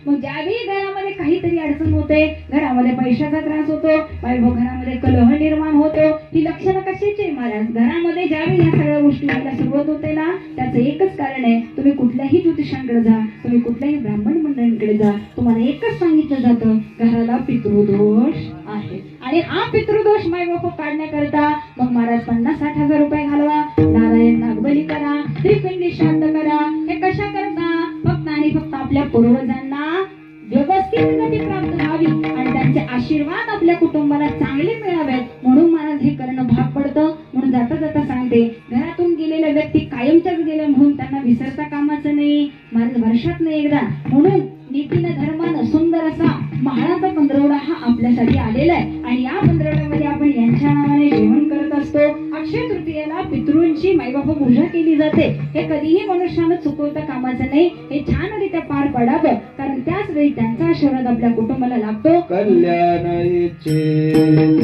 मग ज्यावेळी घरामध्ये काहीतरी अडचण होते, घरामध्ये पैशाचा त्रास होतो, घरामध्ये कलह निर्माण होतो, ही लक्षणं कशाची महाराज? घरामध्ये ज्यावेळी ह्या सगळ्या गोष्टी व्हायला सुरुवात होते ना, त्याचं एकच कारण आहे, तुम्ही कुठल्याही ज्योतिषांकडे जा, तुम्ही कुठल्याही ब्राह्मण मंडळींकडे जा, तुम्हाला एकच सांगितलं जातं, घराला पितृदोष आहे. आणि हा पितृदोष मायबाप काढण्याकरता मग महाराज 50-60 हजार रुपये घालवा, नारायण नागबली करा, त्रिपिंडी श्राद्ध करा. हे कशा करता? फक्त आणि फक्त आपल्या पूर्वजांना व्यवस्थित गती प्राप्त व्हावी आणि त्यांचे आशीर्वाद आपल्या कुटुंबाला चांगले मिळावेत म्हणून महाराज हे करणं भाग पडतं. म्हणून जाता जाता सांगते, घरातून गेलेल्या व्यक्ती कायमच्याच गेल्या म्हणून त्यांना विसरता कामाचं नाही महाराज, वर्षातनं एकदा. म्हणून नीतीनं धर्मानं सुंदर असा महाळाचा पंधरवडा हा आपल्यासाठी आलेला आहे आणि या पंधरवड्यामध्ये आपण यांच्या नावाने जेवण करत असतो. अक्षय तृतीयेला पितृंची माईबाप पूजा केली जाते. हे कधीही मनुष्यानं चुकवता कामाचं नाही. हे छानरित्या पार पडावं, कारण त्याच वेळी त्यांचा आशीर्वाद आपल्या कुटुंबाला लागतो. कल्याण इच्छे